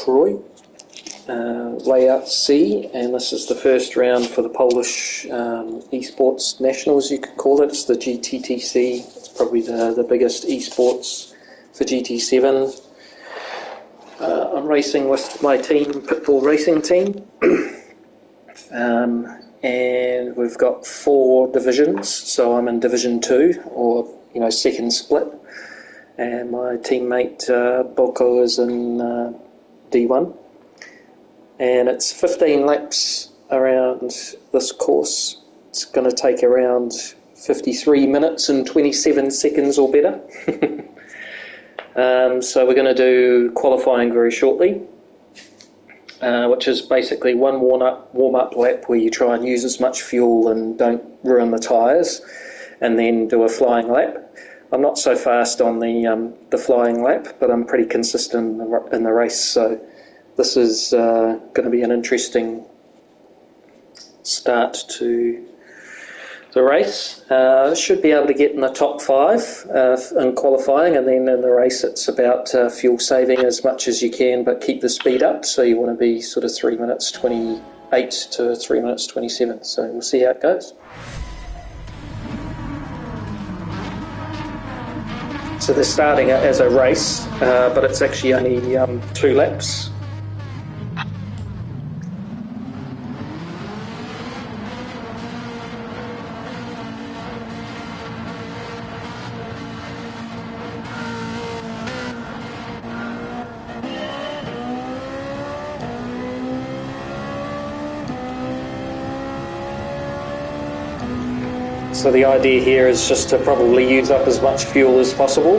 Croix, layout C, and this is the first round for the Polish eSports Nationals, you could call it. It's the GTTC. It's probably the biggest eSports for GT7. I'm racing with my team, Pitbull Racing Team, and we've got 4 divisions. So I'm in Division 2, or second split, and my teammate Boko is in D1. And it's 15 laps around this course. It's going to take around 53 minutes and 27 seconds or better. So we're going to do qualifying very shortly, which is basically one warm-up lap where you try and use as much fuel and don't ruin the tyres, and then do a flying lap. I'm not so fast on the flying lap, but I'm pretty consistent in the race, so this is going to be an interesting start to the race. Should be able to get in the top 5 in qualifying, and then in the race it's about fuel saving as much as you can, but keep the speed up. So you want to be sort of 3 minutes 28 to 3 minutes 27. So we'll see how it goes. So they're starting it as a race, but it's actually only 2 laps. So the idea here is just to probably use up as much fuel as possible.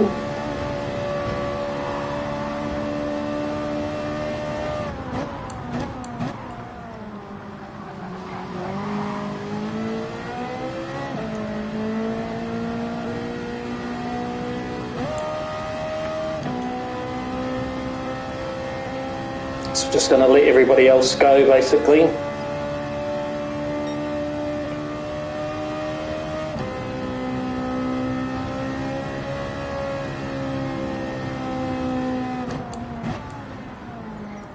So just going to let everybody else go, basically.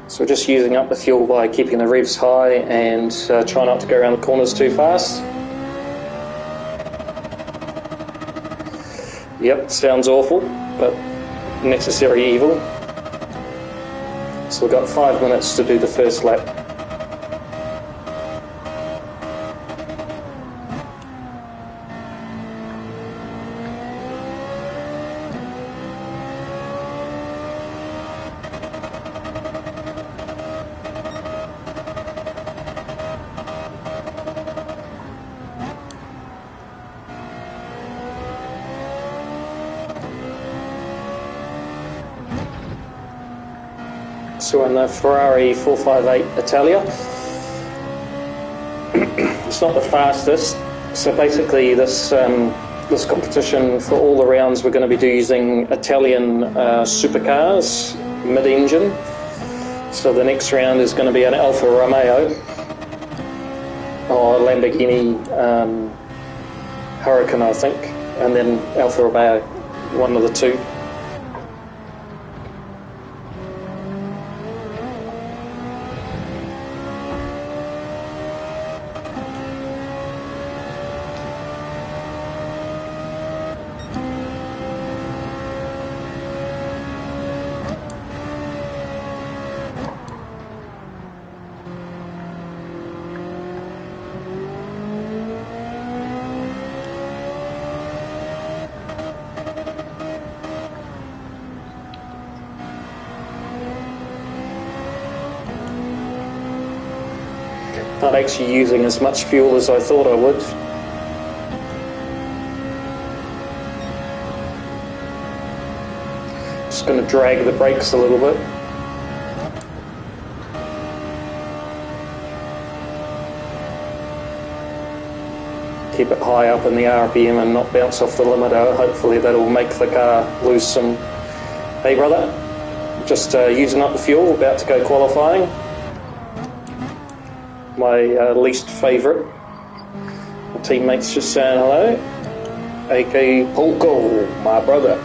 So we're just using up the fuel by keeping the revs high and try not to go around the corners too fast. Yep, sounds awful, but necessary evil. So we've got 5 minutes to do the first lap. So in the Ferrari 458 Italia, it's not the fastest. So basically this this competition, for all the rounds we're going to be using Italian supercars, mid-engine. So the next round is going to be an Alfa Romeo or Lamborghini Huracan, I think, and then Alfa Romeo, one of the two. Not actually using as much fuel as I thought I would. Just going to drag the brakes a little bit. Keep it high up in the RPM and not bounce off the limiter. Hopefully that'll make the car lose some. Hey brother, just using up the fuel, about to go qualifying. My least favourite. My teammates just saying hello. AK Polko, my brother.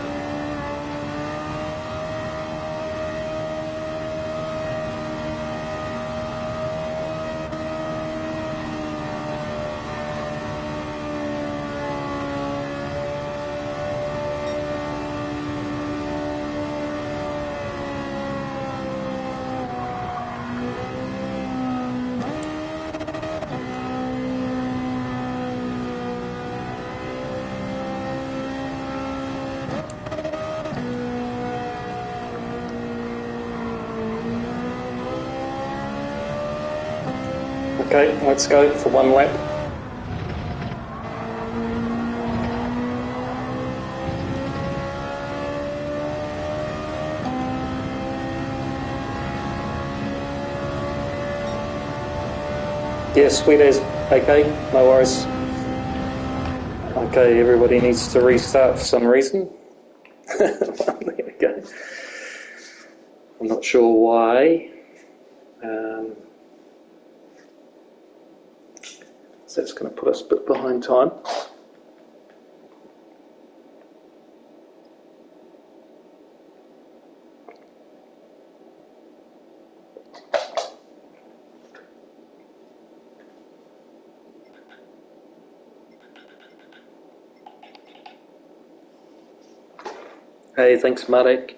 Okay, let's go for one lap. Yeah, sweet as. Okay, no worries. Okay, everybody needs to restart for some reason. There we go. I'm not sure why. So that's going to put us a bit behind time. Hey, thanks, Marek.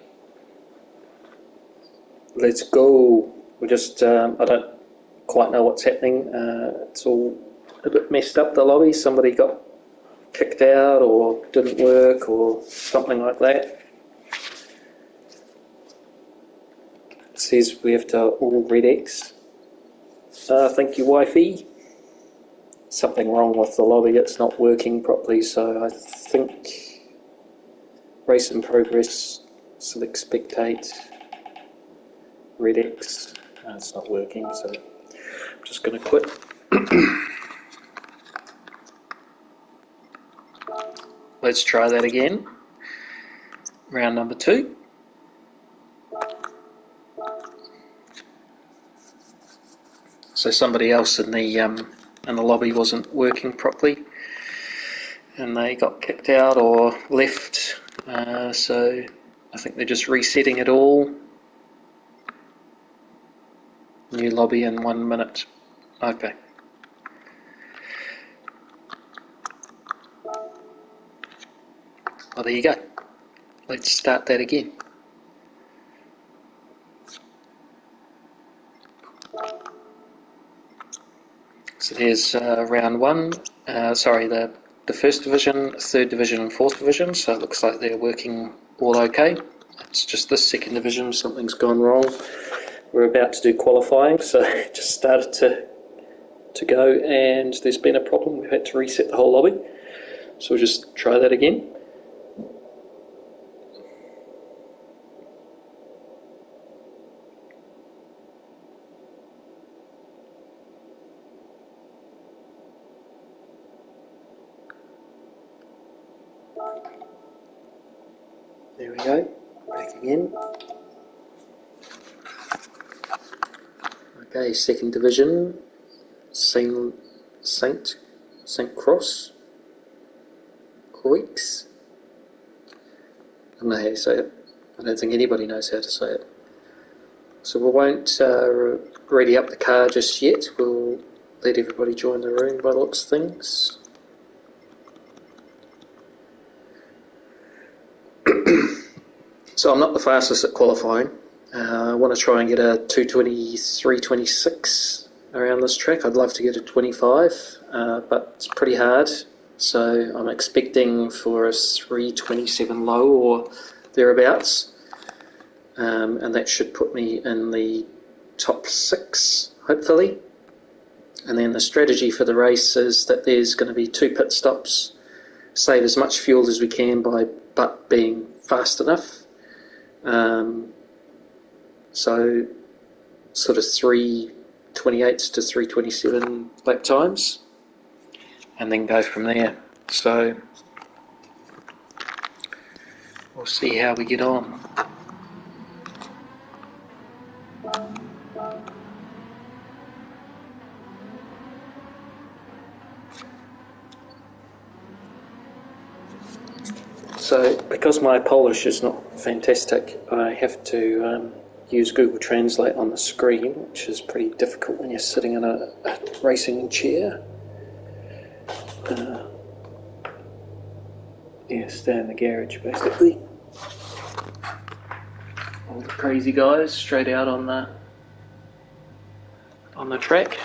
Let's go. We just, I don't quite know what's happening. It's all a bit messed up, the lobby. Somebody got kicked out or didn't work or something like that. It says we have to all red X. Thank you, Wi-Fi. Something wrong with the lobby. It's not working properly, so I think race in progress, select spectate, red X. It's not working, so I'm just going to quit. Let's try that again. Round number 2. So somebody else in the lobby wasn't working properly, and they got kicked out or left. So I think they're just resetting it all. New lobby in 1 minute. Okay. Well, there you go. Let's start that again. So there's round 1. Sorry, the first division, third division, and fourth division. So it looks like they're working all okay. It's just this second division, something's gone wrong. We're about to do qualifying, so it just started to go, and there's been a problem. We've had to reset the whole lobby. So we'll just try that again. There we go, back again. Okay, second division, Saint Croix. Croix. I don't know how you say it. I don't think anybody knows how to say it. So we won't ready up the car just yet. We'll let everybody join the room by the looks of things. So I'm not the fastest at qualifying. I want to try and get a 2:23:26 around this track. I'd love to get a 25, but it's pretty hard. So I'm expecting for a 3:27 low or thereabouts. And that should put me in the top 6, hopefully. And then the strategy for the race is that there's going to be 2 pit stops, save as much fuel as we can but being fast enough. So sort of 3:28 to 3:27 lap times, and then go from there. So we'll see how we get on. So because my Polish is not fantastic, I have to use Google Translate on the screen, which is pretty difficult when you're sitting in a racing chair. Stay in the garage basically. All the crazy guys straight out on the track.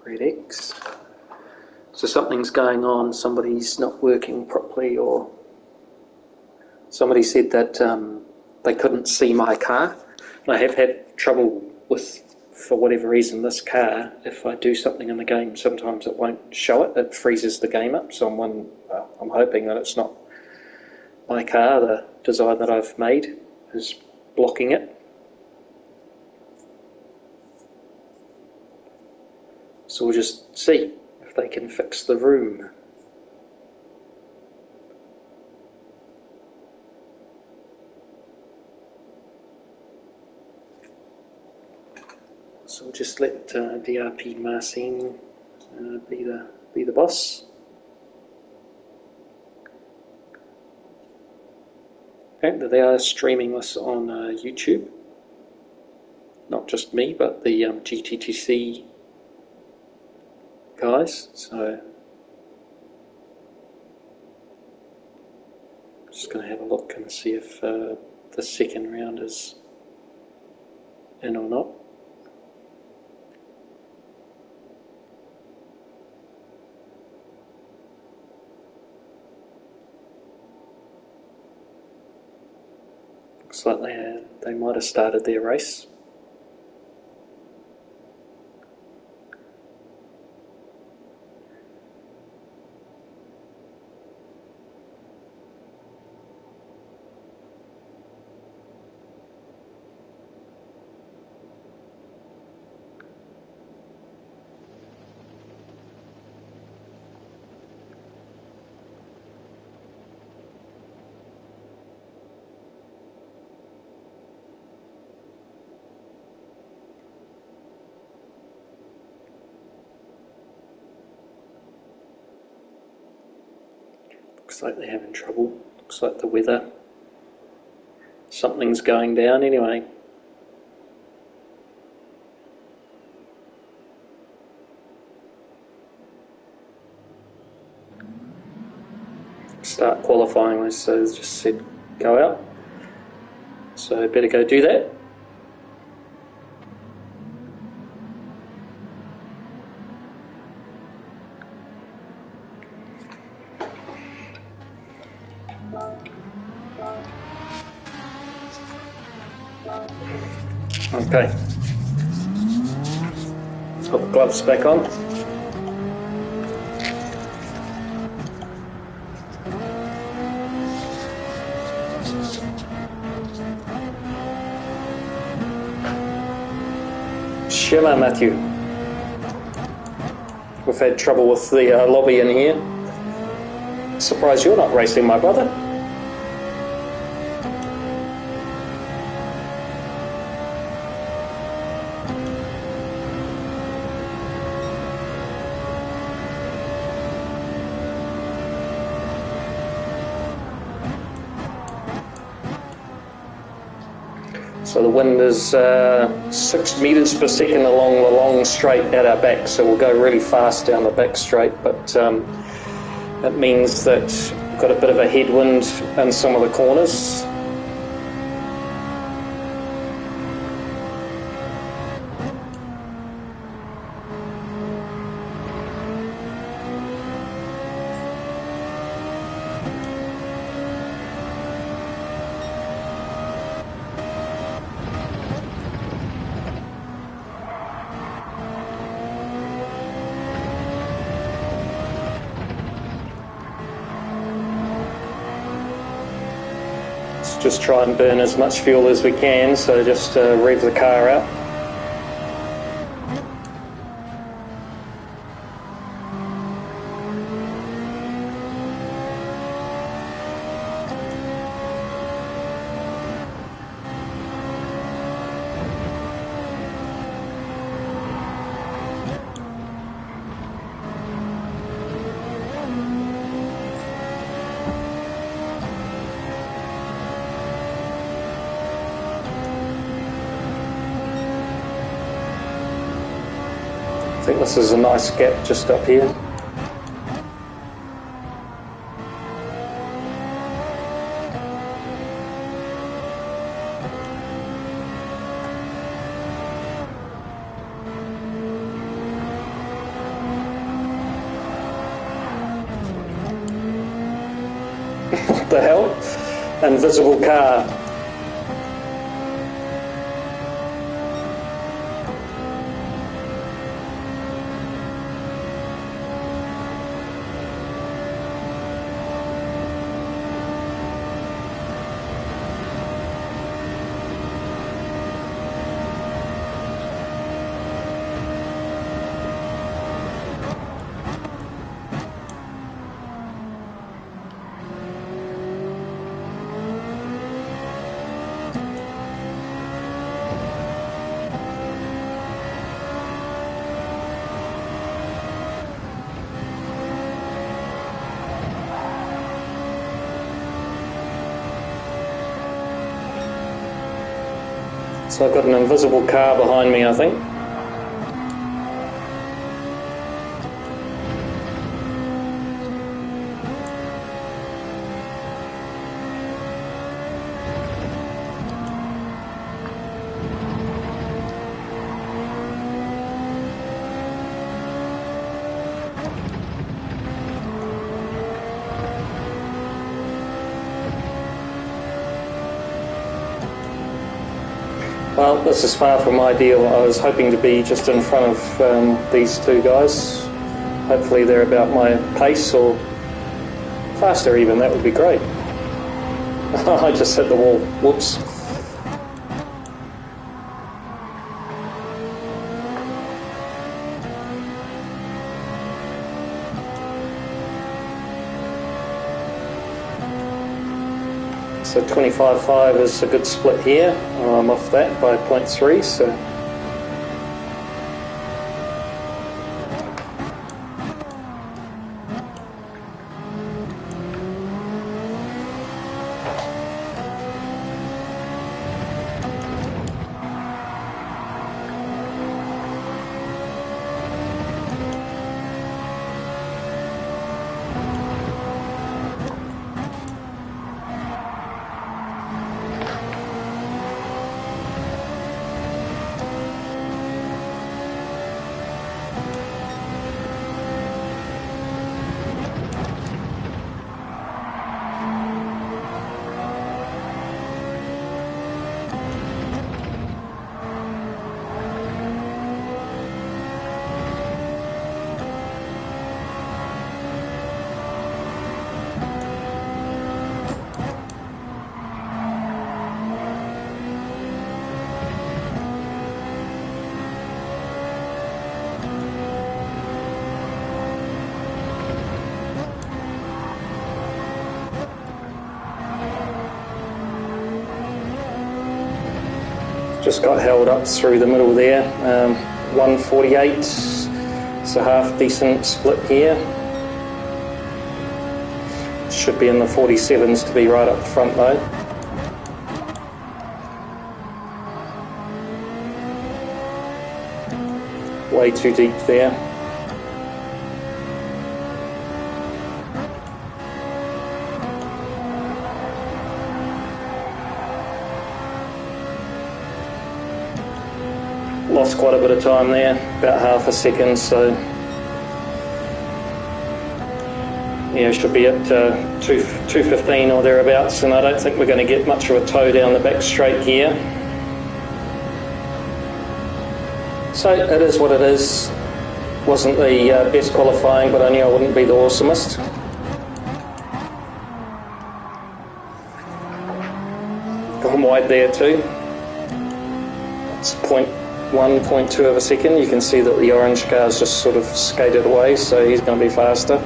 Red X. So something's going on, somebody's not working properly, or somebody said that they couldn't see my car. And I have had trouble for whatever reason, this car, if I do something in the game, sometimes it won't show it. It freezes the game up. So I'm hoping that it's not my car. The design that I've made is blocking it. So we'll just see if they can fix the room. So we'll just let DRP Marcin be the boss. Okay, they are streaming this on YouTube. Not just me, but the GTTC guys. So just going to have a look and see if the second round is in or not. Looks like they might have started their race. Looks like they're having trouble. Looks like the weather. Something's going down anyway. Start qualifying, so just said go out. So better go do that. Okay. Let's put the gloves back on. Shema, Matthew. We've had trouble with the lobby in here. Surprised you're not racing, my brother. So the wind is 6 metres per second along the long straight at our back, so we'll go really fast down the back straight, but it means that we've got a bit of a headwind in some of the corners. Just try and burn as much fuel as we can, so just rev the car out. I think this is a nice gap just up here. What the hell? Invisible car. So I've got an invisible car behind me, I think. Well, this is far from ideal. I was hoping to be just in front of these two guys. Hopefully they're about my pace or faster even, that would be great. I just hit the wall, whoops. So 25.5 is a good split here. I'm off that by 0.3, so just got held up through the middle there. 148, it's a half decent split here. Should be in the 47s to be right up front though. Way too deep there. Lost quite a bit of time there, about half a second, so yeah, should be at 2:15 or thereabouts, and I don't think we're going to get much of a tow down the back straight here. So it is what it is. Wasn't the best qualifying, but I knew I wouldn't be the awesomest. Gone wide there too. It's 0.1, 0.2 of a second. You can see that the orange car's just sort of skated away, so he's going to be faster.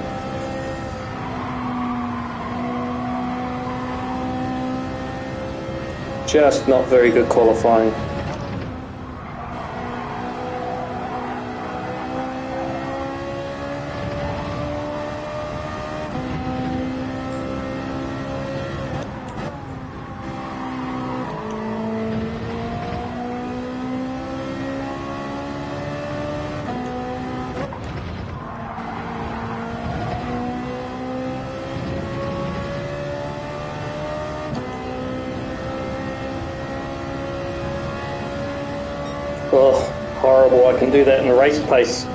Just not very good qualifying. Oh, horrible. I can do that in a race pace.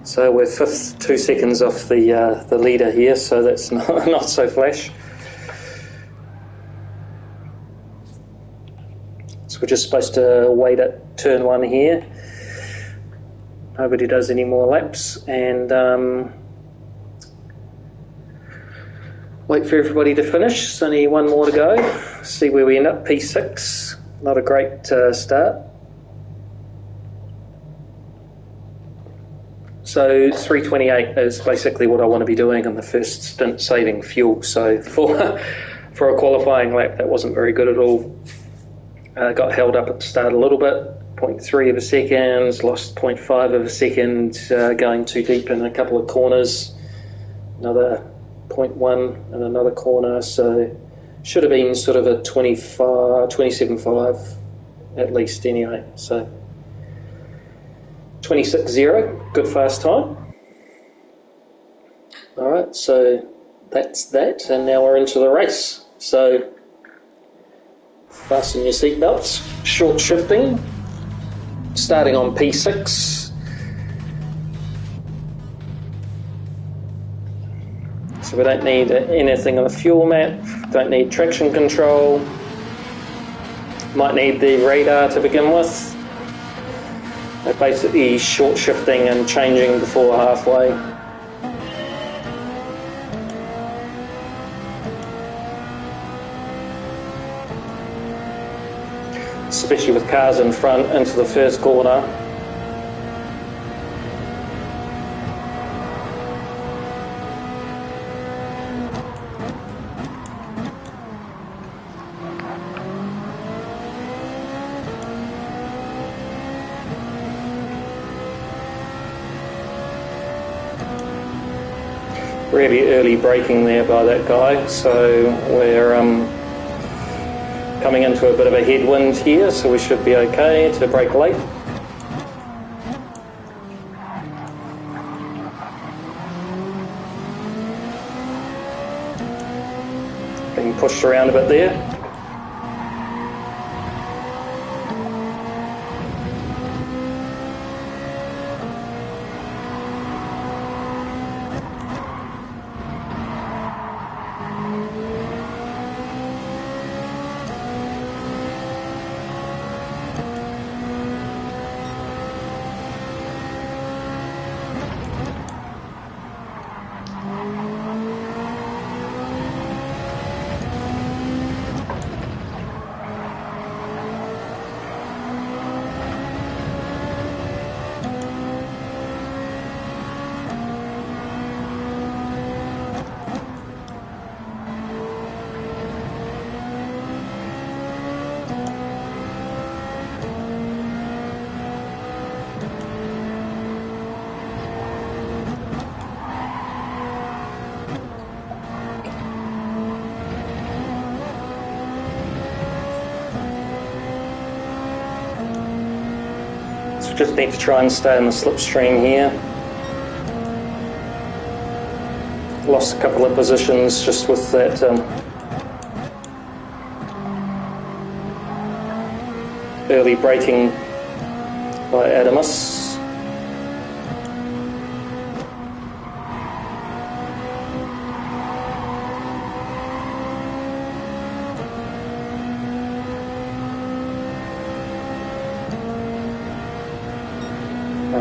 So we're fifth, 2 seconds off the leader here, so that's not so flash. So we're just supposed to wait at turn 1 here. Nobody does any more laps, and wait for everybody to finish. There's only one more to go. See where we end up. P6. Not a great start. So 3:28 is basically what I want to be doing in the first stint, saving fuel. So for a qualifying lap, that wasn't very good at all. Got held up at the start a little bit. 0.3 of a second. Lost 0.5 of a second going too deep in a couple of corners. another 0.1 and another corner, so should have been sort of a 27.5 at least anyway. So 26.0, good fast time. Alright, so that's that, and now we're into the race. So fasten your seatbelts, short shifting, starting on P6. So we don't need anything on the fuel map, don't need traction control, might need the radar to begin with. They're basically short shifting and changing before halfway. Especially with cars in front into the first corner. Really early braking there by that guy, so we're coming into a bit of a headwind here, so we should be okay to brake late. Being pushed around a bit there. Just need to try and stay in the slipstream here. Lost a couple of positions just with that early braking by Adamus.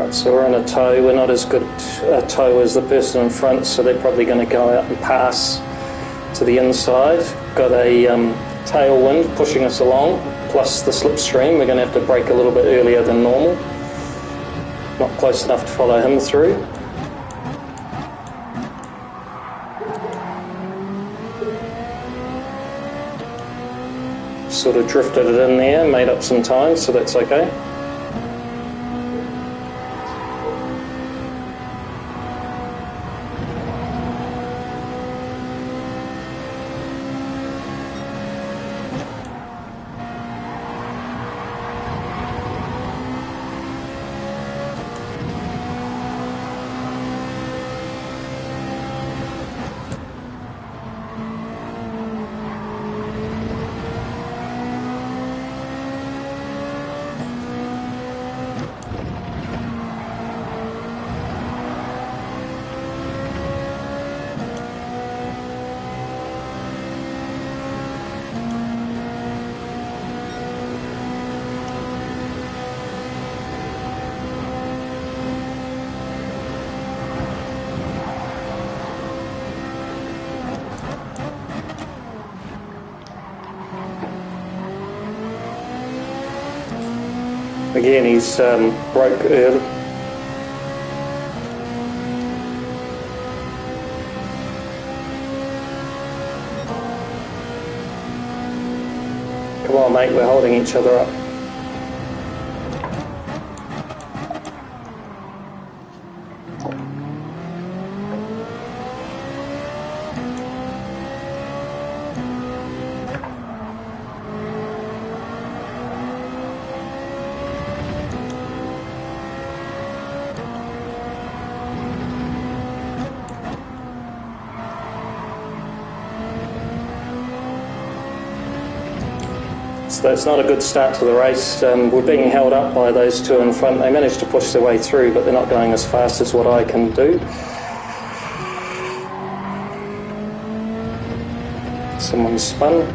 So we're in a tow, we're not as good a tow as the person in front, so they're probably going to go out and pass to the inside. Got a tailwind pushing us along, plus the slipstream. We're going to have to brake a little bit earlier than normal. Not close enough to follow him through. Sort of drifted it in there, made up some time, so that's okay. Again, he's broke early. Come on, mate, we're holding each other up. So that's not a good start to the race. We're being held up by those two in front. They managed to push their way through, but they're not going as fast as what I can do. Someone spun.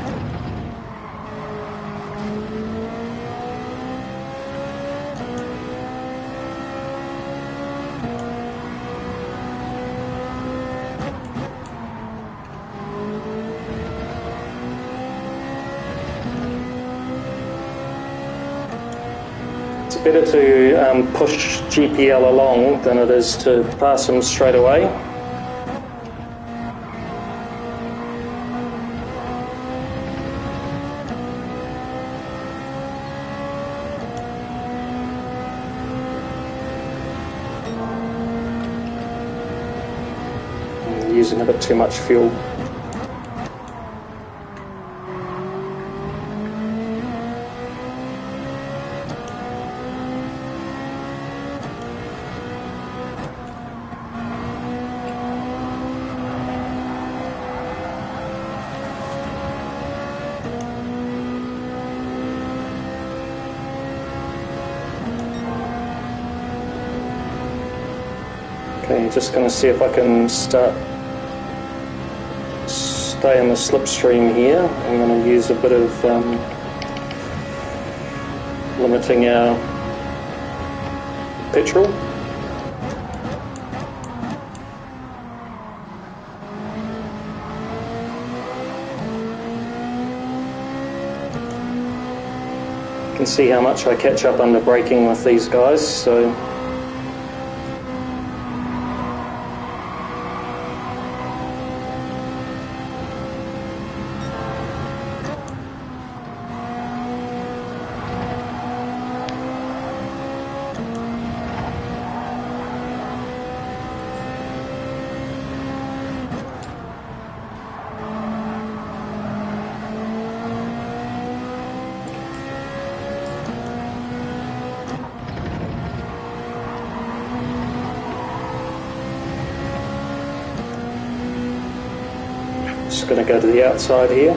It's better to push GPL along than it is to pass him straight away. Using a bit too much fuel. Okay, just going to see if I can stay on the slipstream here. I'm going to use a bit of limiting our petrol. You can see how much I catch up under braking with these guys, so just going to go to the outside here.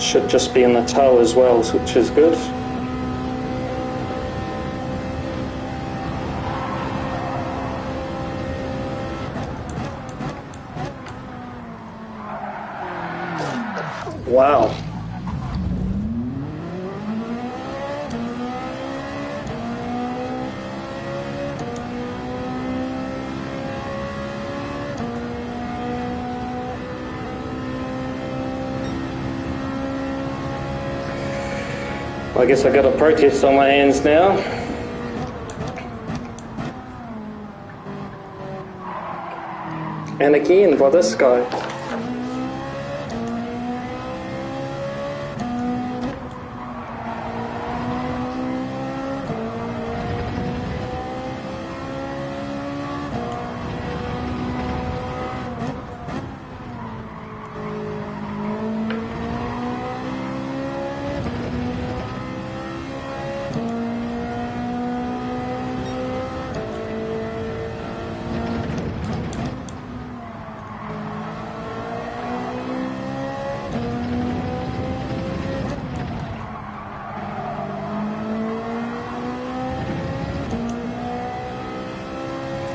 Should just be in the tow as well, which is good. Wow. I guess I got a protest on my hands now. And again by this guy.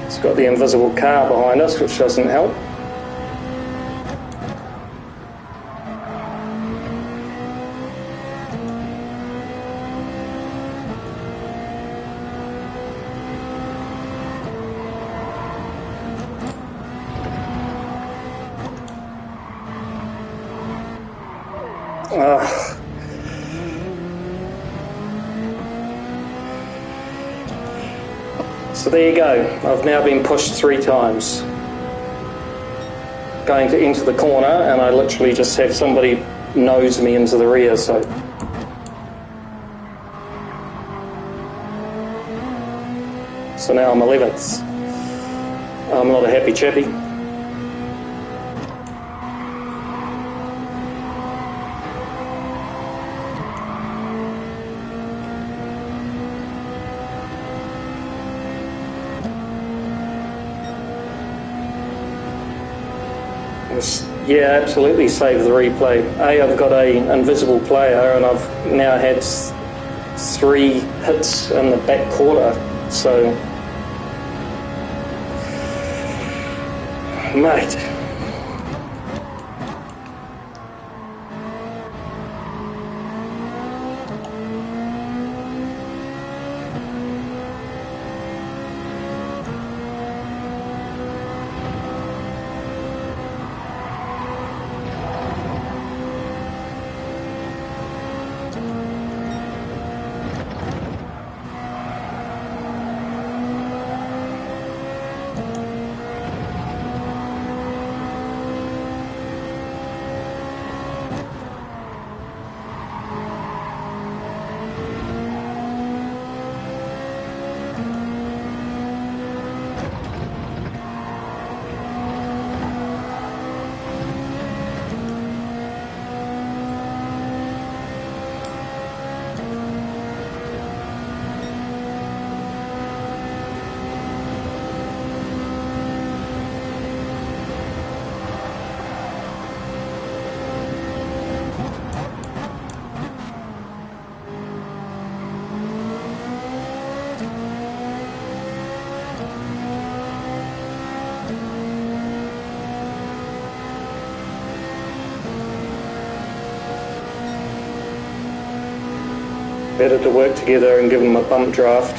It's got the invisible car behind us, which doesn't help. So there you go, I've now been pushed 3 times. Going to enter the corner and I literally just have somebody nose me into the rear, so. So now I'm 11th. I'm not a happy chappy. Yeah, absolutely save the replay. I've got an invisible player and I've now had 3 hits in the back quarter, so... Mate... Better to work together and give them a bump draft.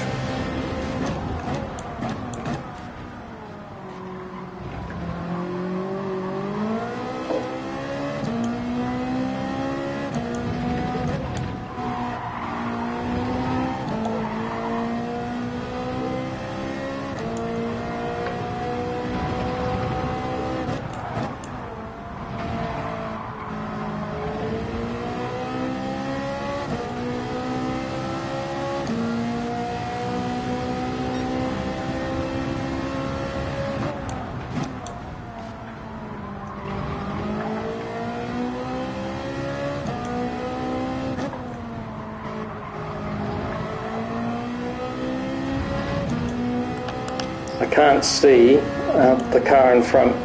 I can't see the car in front.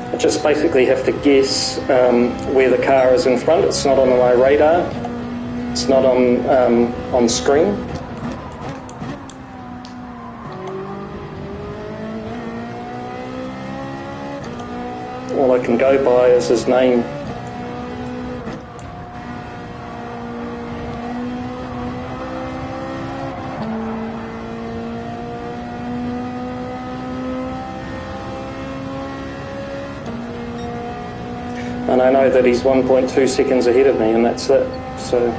I just basically have to guess where the car is in front. It's not on my radar. It's not on screen. All I can go by is his name. And I know that he's 1.2 seconds ahead of me, and that's it. So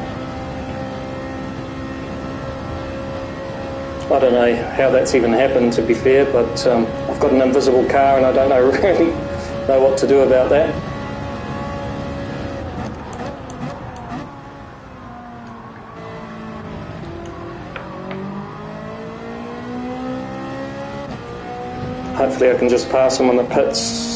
I don't know how that's even happened, to be fair, but I've got an invisible car and I don't really know what to do about that. Hopefully I can just pass him on the pits.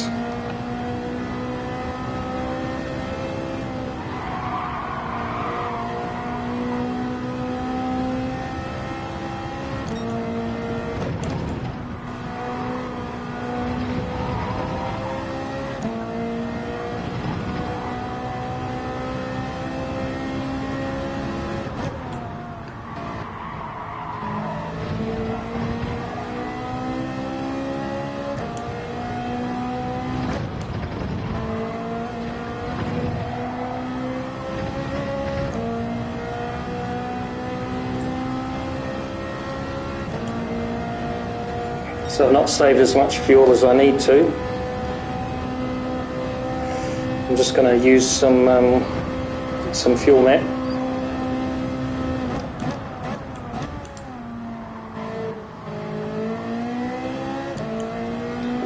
So I've not saved as much fuel as I need to. I'm just going to use some fuel map.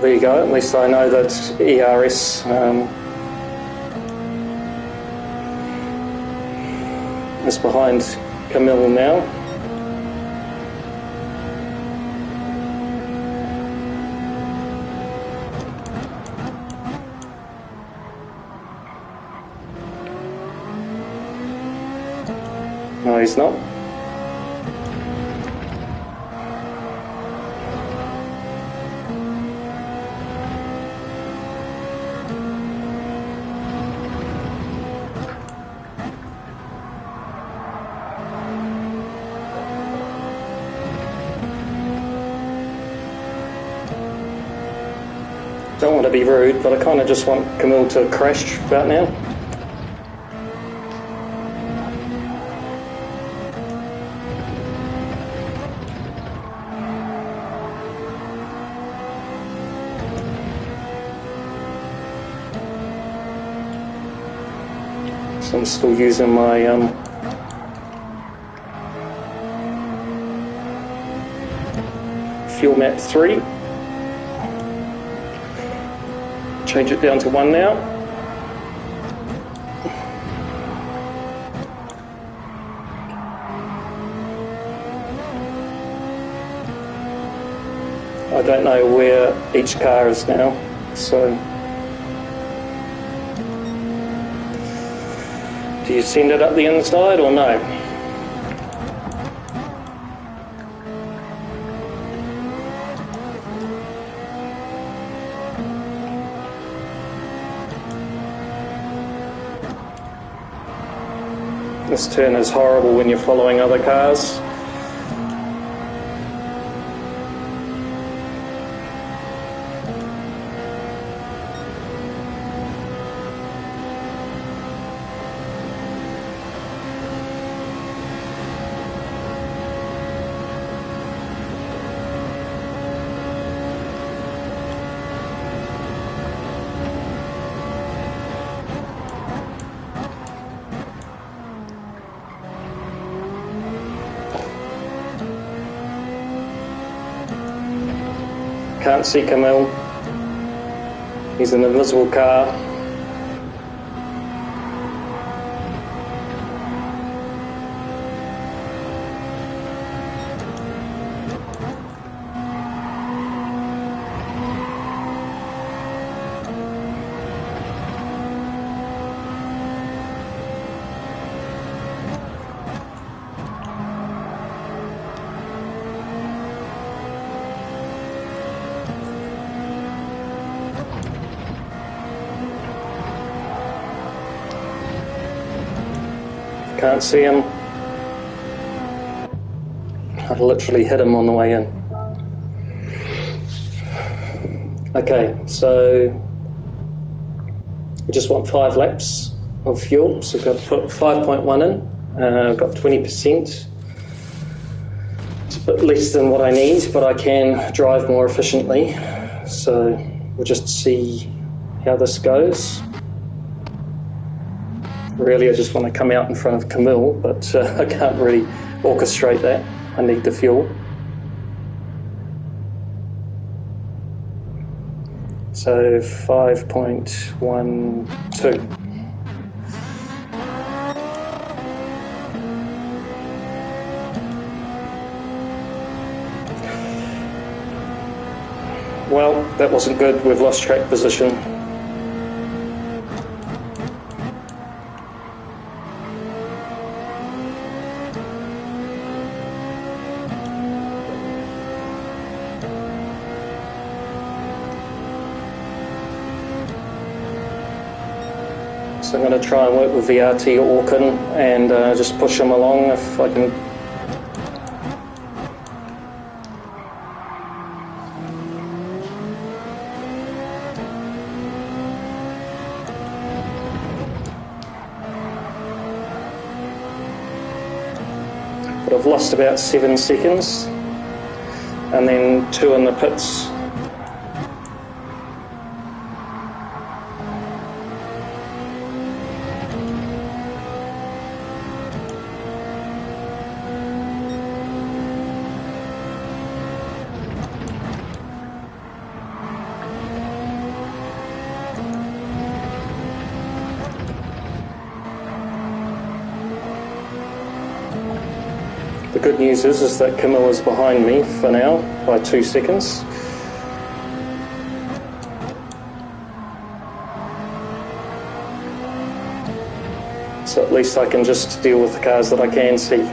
There you go, at least I know that ERS is behind Camille now. No, he's not. Don't want to be rude, but I kind of just want Camille to crash about now. So I'm still using my fuel map 3. Change it down to 1 now. I don't know where each car is now, so do you send it up the inside or no? This turn is horrible when you're following other cars. Can't see Camille. He's an invisible car. Can't see him. I've literally hit him on the way in. Okay, so we just want 5 laps of fuel, so we've got to put 5.1 in. I've got 20%. It's a bit less than what I need, but I can drive more efficiently. So we'll just see how this goes. Really, I just want to come out in front of Camille, but I can't really orchestrate that. I need the fuel. So 5.12. Well, that wasn't good. We've lost track position. So I'm going to try and work with VRT Auckland and just push them along if I can. But I've lost about 7 seconds and then 2 in the pits. The good news is that Camilla's behind me for now by 2 seconds. So at least I can just deal with the cars that I can see.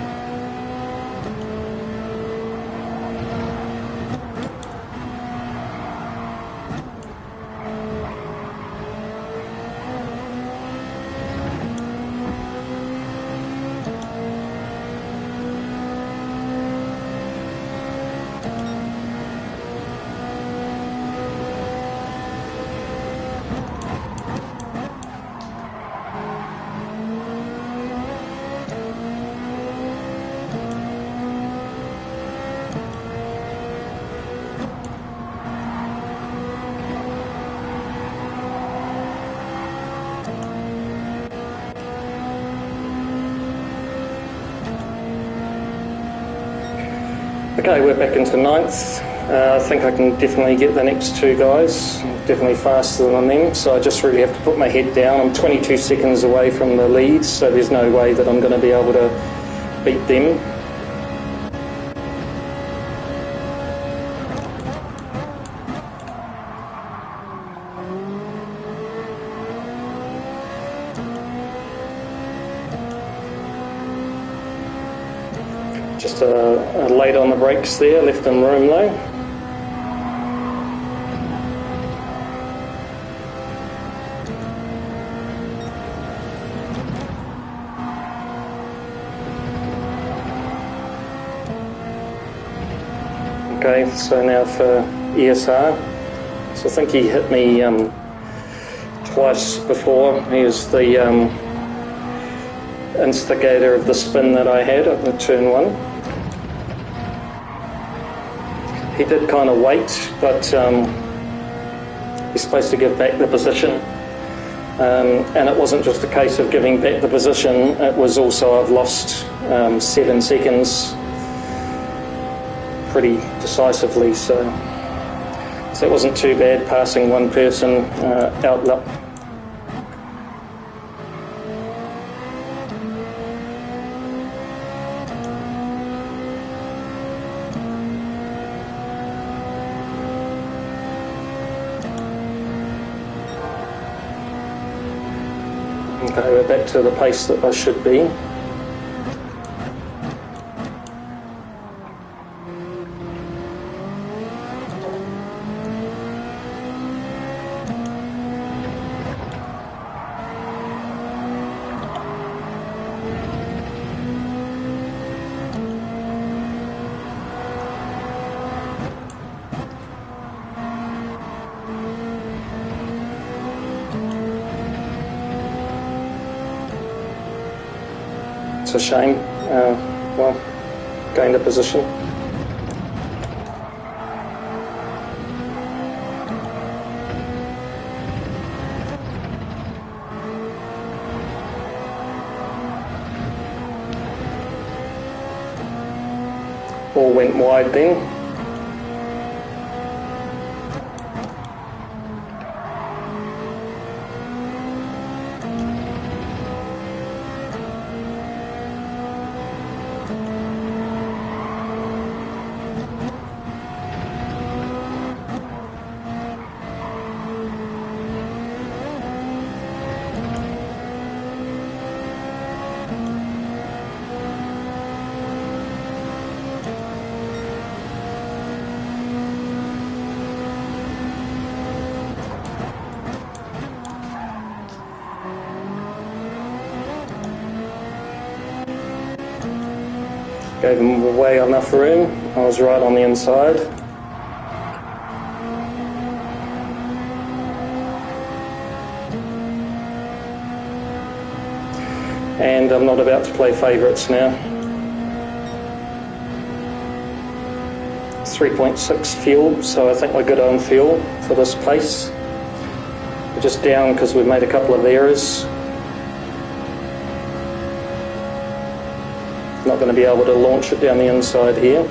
Okay, we're back into 9th. I think I can definitely get the next 2 guys, definitely faster than them, so I just really have to put my head down. I'm 22 seconds away from the lead, so there's no way that I'm going to be able to beat them. Just late on the brakes there, left them room though. Okay, so now for ESR. So I think he hit me twice before. He was the instigator of the spin that I had at the turn 1. He did kind of wait, but he's supposed to give back the position. And it wasn't just a case of giving back the position, it was also I've lost 7 seconds pretty decisively, so it wasn't too bad passing one person out. Okay, we're back to the pace that I should be. It's a shame. Well, gained a position. All went wide then. Gave him way enough room. I was right on the inside. And I'm not about to play favourites now. 3.6 fuel, so I think we're good on fuel for this place. We're just down because we've made a couple of errors. Not going to be able to launch it down the inside here.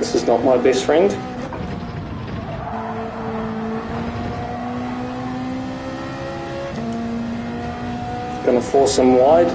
P6 is not my best friend. Going to force him wide.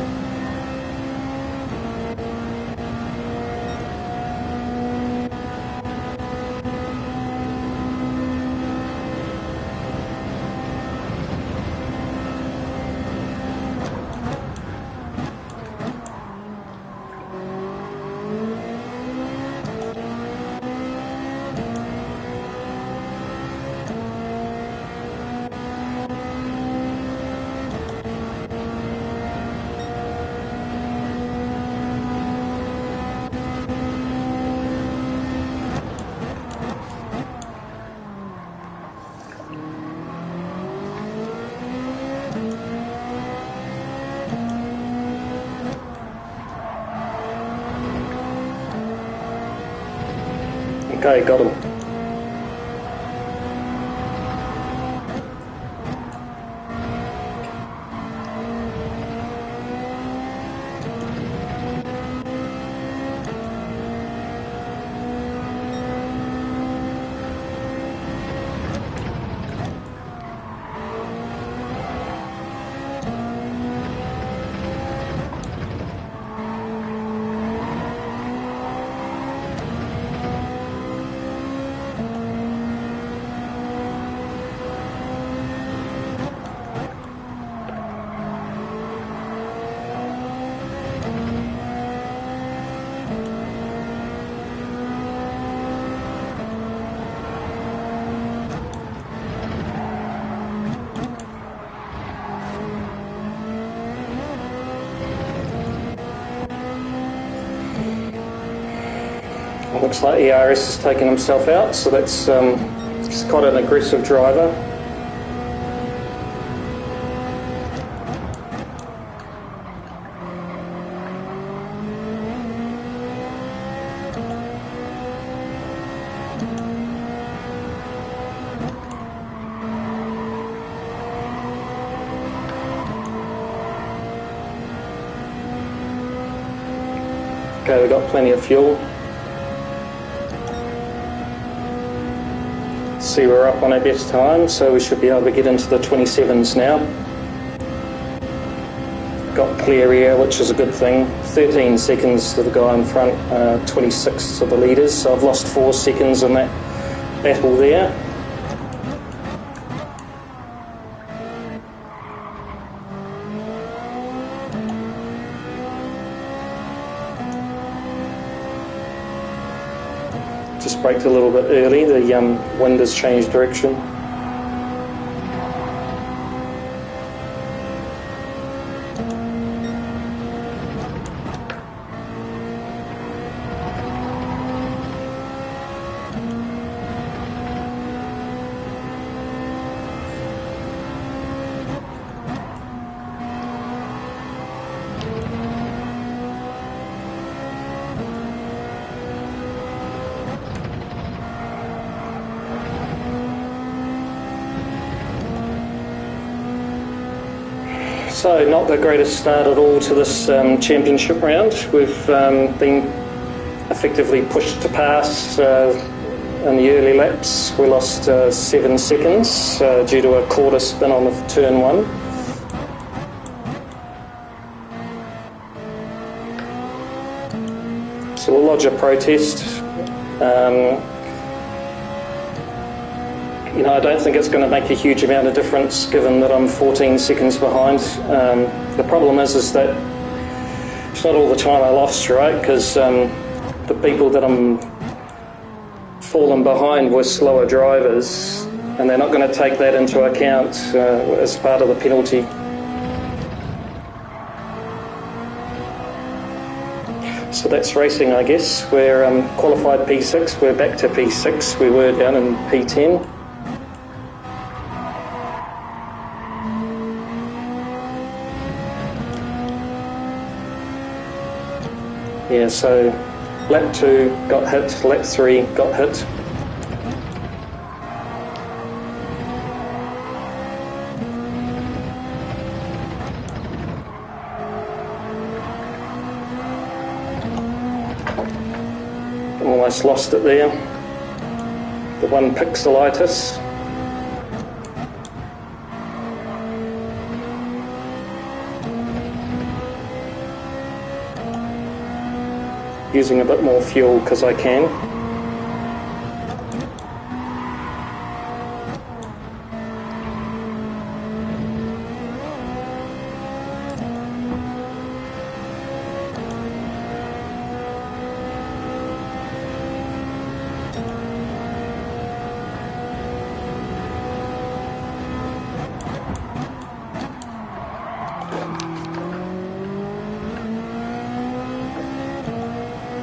Okay, got him. Looks like ERS has taken himself out, so that's he's quite an aggressive driver. Okay, we've got plenty of fuel. See, we're up on our best time, so we should be able to get into the 27s now. Got clear air, which is a good thing. 13 seconds to the guy in front, 26 to the leaders, so I've lost 4 seconds in that battle there. Just braked a little bit early, the wind has changed direction. So not the greatest start at all to this championship round. We've been effectively pushed to pass in the early laps. We lost 7 seconds due to a quarter spin on the turn 1. So we'll lodge a protest. You know, I don't think it's going to make a huge amount of difference given that I'm 14 seconds behind. The problem is that it's not all the time I lost, right? Because the people that I'm falling behind were slower drivers, and they're not going to take that into account as part of the penalty. So that's racing, I guess. We're qualified P6, we're back to P6, we were down in P10. Yeah, so lap 2 got hit, lap 3 got hit. Almost lost it there. The one pixelitis. Using a bit more fuel because I can.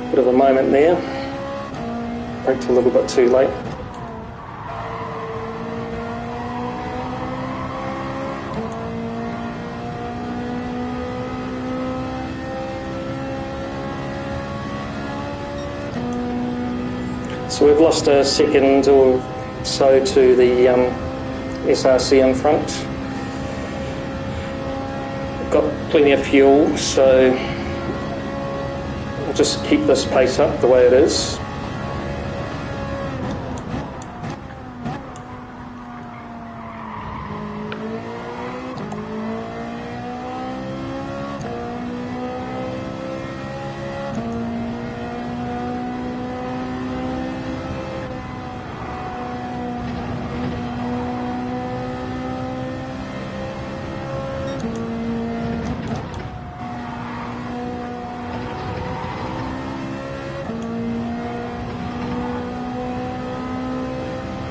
Bit of a moment there, braked a little bit too late. So we've lost a second or so to the SRC in front. We've got plenty of fuel, so we'll just keep this pace up the way it is.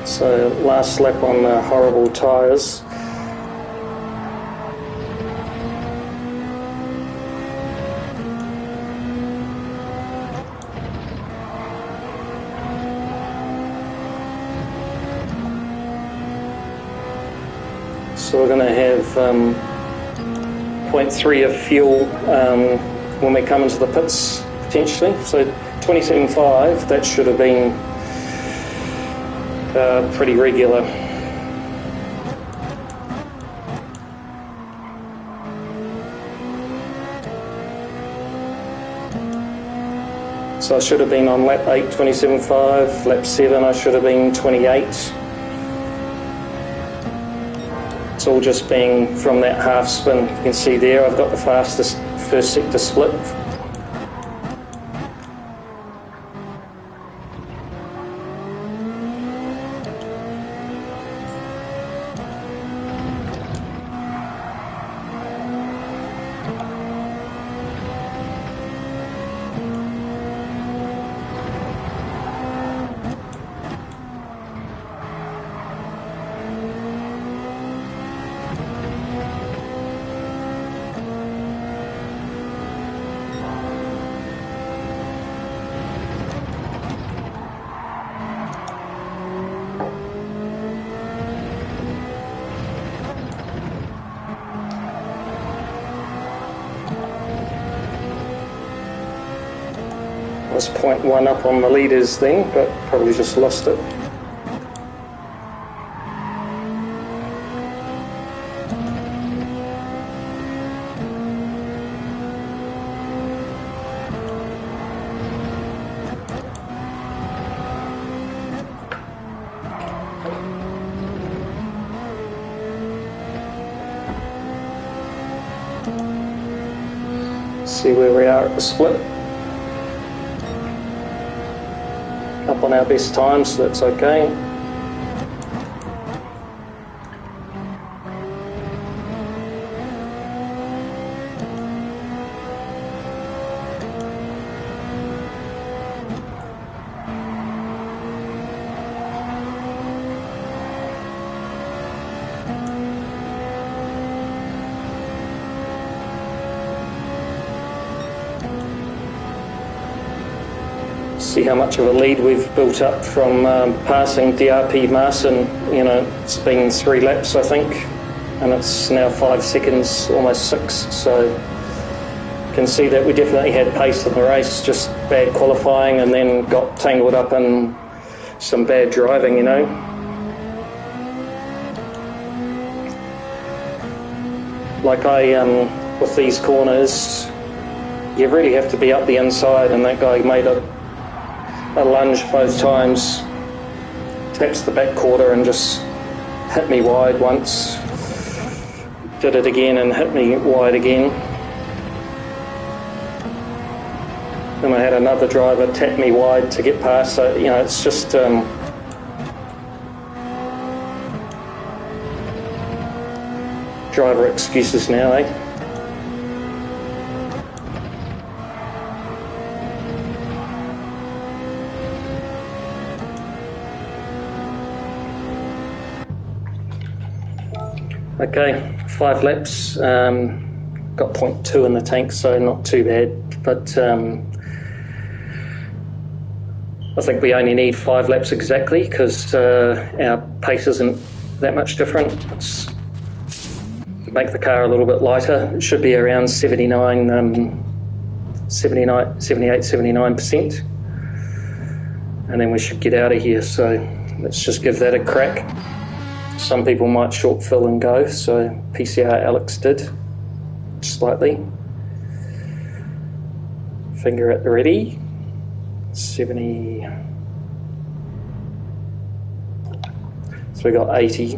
So last lap on the horrible tyres. So we're going to have 0.3 of fuel when we come into the pits potentially. So 27.5, that should have been pretty regular. So I should have been on lap 8, 27.5, lap 7 I should have been 28. It's all just being from that half spin. You can see there I've got the fastest first sector split. I was 0.1 up on the leaders then, but probably just lost it. See where we are at the split. Up on our best time, so that's okay. See how much of a lead we've built up from passing DRP Marson. You know, it's been 3 laps I think, and it's now 5 seconds, almost 6, so you can see that we definitely had pace in the race, just bad qualifying and then got tangled up in some bad driving, you know. Like with these corners, you really have to be up the inside, and that guy made a lunge both times, taps the back quarter and just hit me wide once, did it again and hit me wide again. Then I had another driver tap me wide to get past, so you know, it's just driver excuses now, eh? Okay, 5 laps, got 0.2 in the tank, so not too bad, but I think we only need 5 laps exactly because our pace isn't that much different. It's to make the car a little bit lighter. It should be around 78, 79%, and then we should get out of here, so let's just give that a crack. Some people might short fill and go, so PCR Alex did, slightly. Finger at the ready, 70, so we got 80.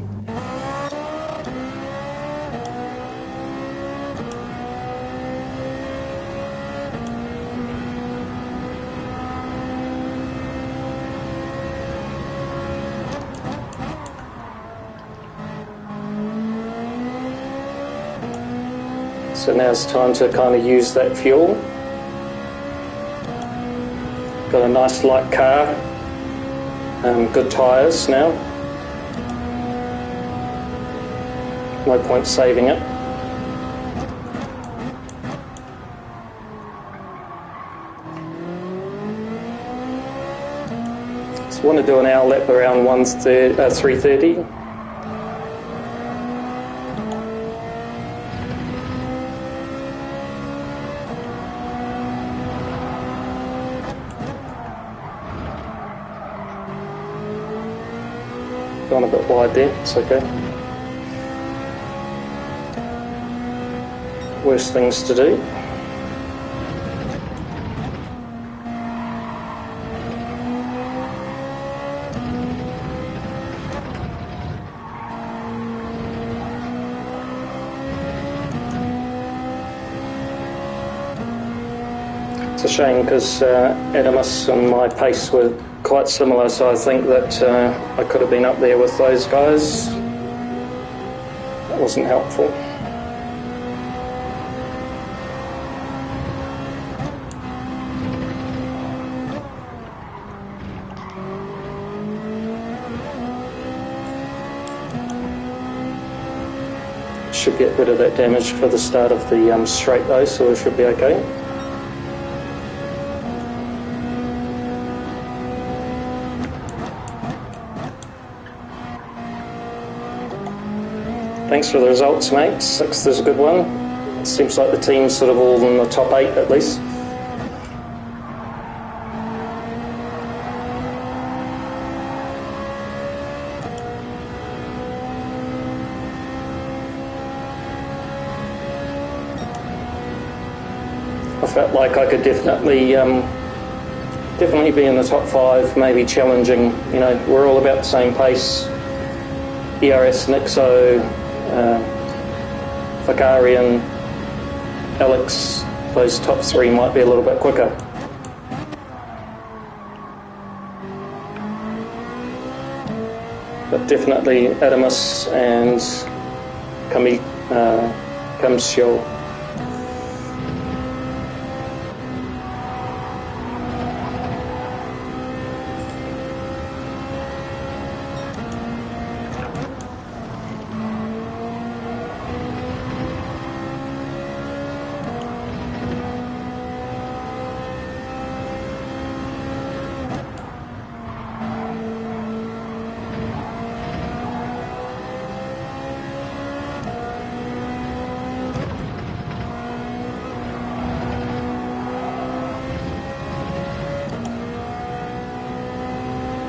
So now it's time to kind of use that fuel. Got a nice light car, good tyres now. No point saving it. So I want to do an hour lap around 3:30. Gone a bit wide there, it's okay. Worse things to do. It's a shame because Adamus and my pace were quite similar, so I think that I could have been up there with those guys. That wasn't helpful. Should get rid of that damage for the start of the straight though, so we should be okay. Thanks for the results, mate. 6th is a good one. It seems like the team's sort of all in the top 8 at least. I felt like I could definitely be in the top 5, maybe challenging. You know, we're all about the same pace. ERS, Nixo, Vakarian, Alex, those top 3 might be a little bit quicker. But definitely Adamus and Kamsio.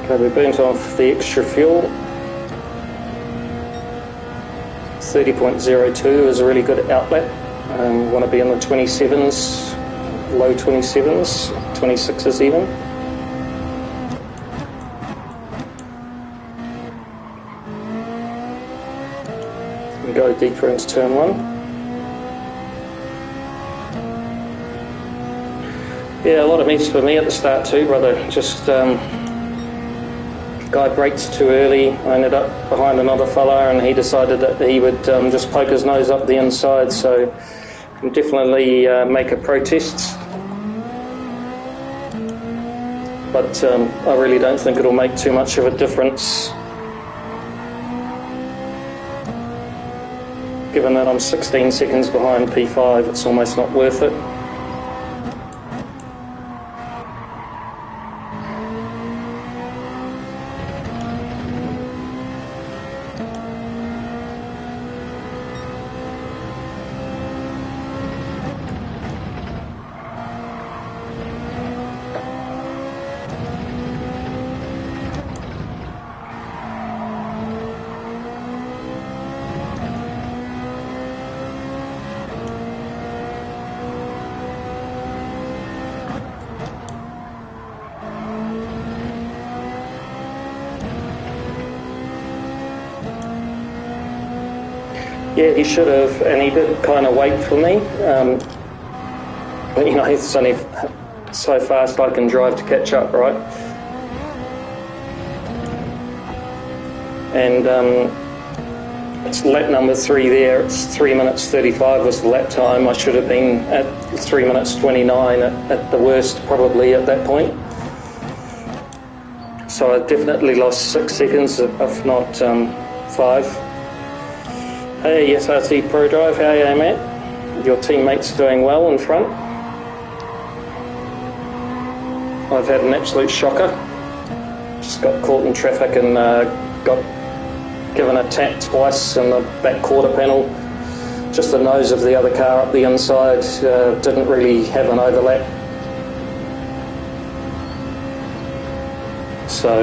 Okay, we burnt off the extra fuel. 30.02 is a really good outlet. We want to be in the 27s, low 27s, 26s even. and go deeper into turn 1. Yeah, a lot of mess for me at the start too, brother. Just guy brakes too early. I ended up behind another fella, and he decided that he would just poke his nose up the inside. So definitely make a protest. But I really don't think it'll make too much of a difference, given that I'm 16 seconds behind P5. It's almost not worth it. Yeah, he should have, and he did kind of wait for me. But you know, it's only so fast I can drive to catch up, right? And it's lap number 3 there. It's 3 minutes 35 was the lap time. I should have been at 3 minutes 29 at the worst, probably at that point. So I definitely lost 6 seconds, if not 5. Hey, SRT Pro Drive, how are you, Matt? Your teammate's doing well in front. I've had an absolute shocker. Just got caught in traffic and got given a tap twice in the back quarter panel. Just the nose of the other car up the inside. Didn't really have an overlap. So,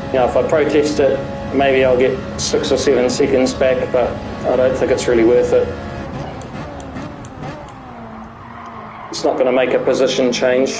you know, if I protest it, maybe I'll get 6 or 7 seconds back, but I don't think it's really worth it. It's not going to make a position change.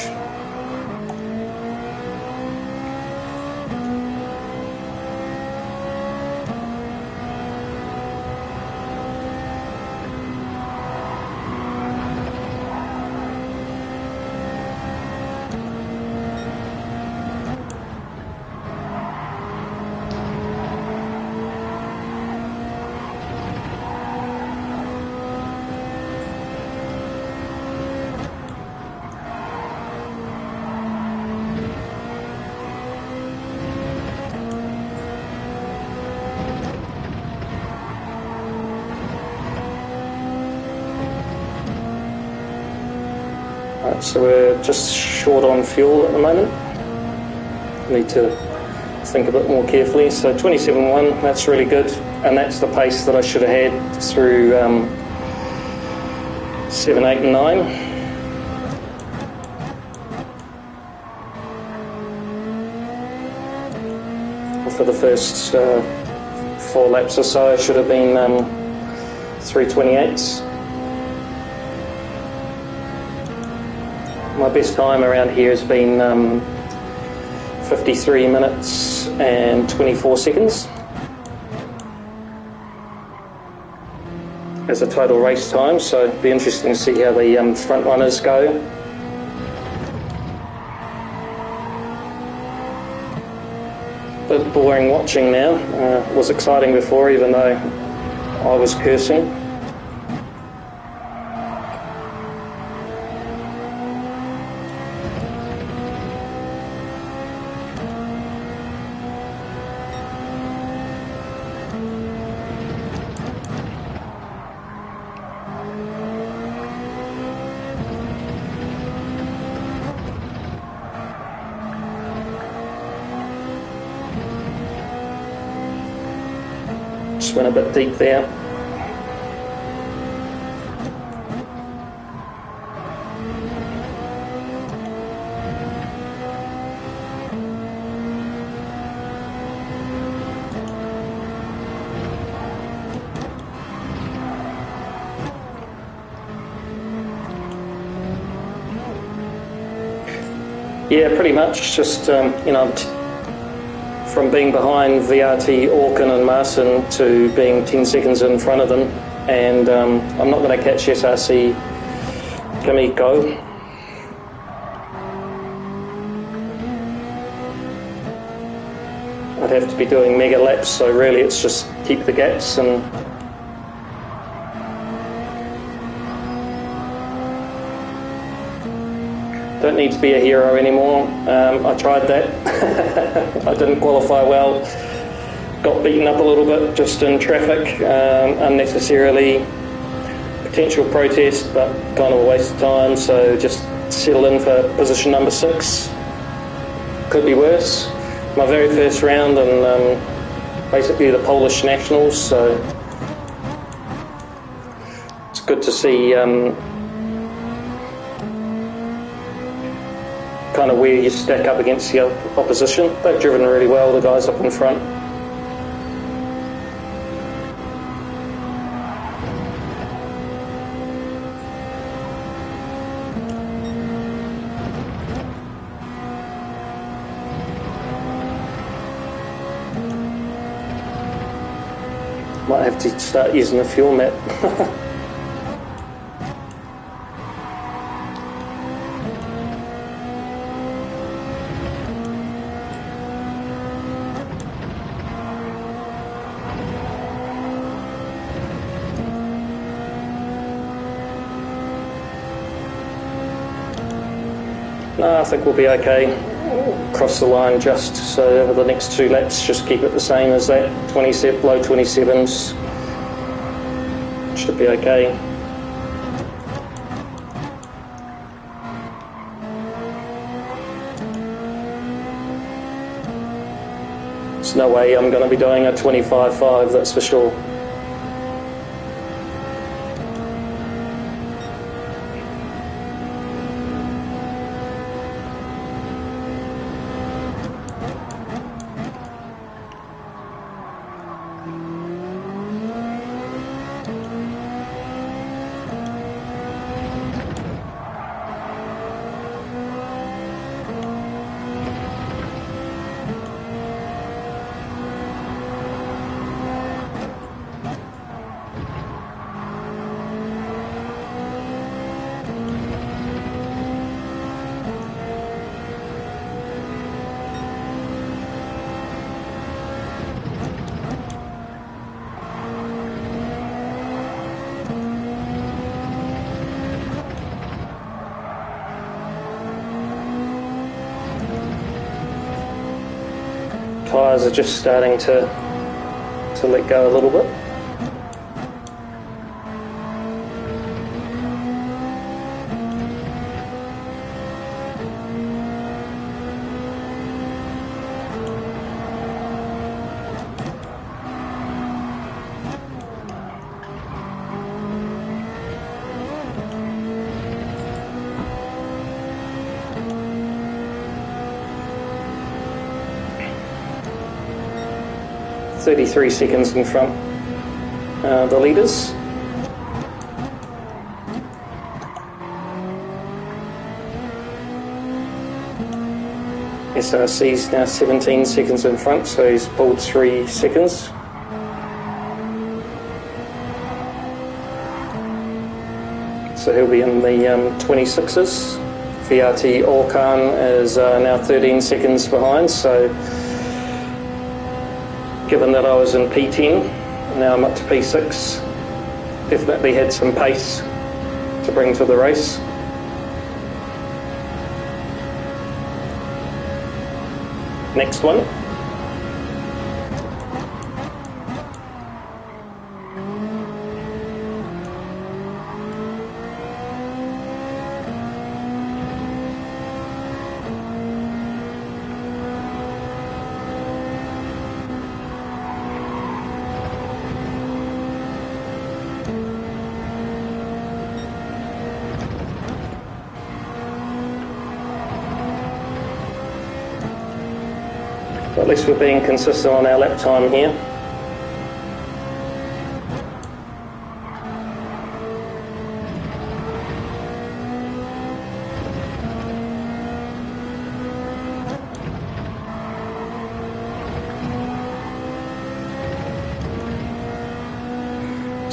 Right, so we're just short on fuel at the moment. Need to think a bit more carefully. So 27.1, that's really good, and that's the pace that I should have had through 7, 8 and 9. For the first 4 laps or so, I should have been 3:28s. My best time around here has been 53 minutes and 24 seconds as a total race time, so it'll be interesting to see how the front runners go. Bit boring watching now. It was exciting before, even though I was cursing. Just went a bit deep there. Yeah, pretty much. Just you know, from being behind VRT, Orkin and Marson to being 10 seconds in front of them, and I'm not going to catch SRC Kamiko. I'd have to be doing mega laps, so really it's just keep the gaps and don't need to be a hero anymore. I tried that. I didn't qualify well. Got beaten up a little bit just in traffic, unnecessarily. Potential protest, but kind of a waste of time, so just settle in for position number 6. Could be worse. My very first round and basically the Polish nationals, so it's good to see kind of where you stack up against the opposition. They've driven really well, the guys up in front. Might have to start using the fuel map. No, I think we'll be okay. Cross the line just, so over the next 2 laps just keep it the same as that, 27, low 27s, should be okay. There's no way I'm going to be doing a 25.5, that's for sure. Tyres are just starting to let go a little bit. .33 seconds in front, the leaders. SRC's now 17 seconds in front, so he's pulled 3 seconds. So he'll be in the 26s. VRT Orkan is now 13 seconds behind, so given that I was in P10, now I'm up to P6. Definitely had some pace to bring to the race. Next one. At least we're being consistent on our lap time here.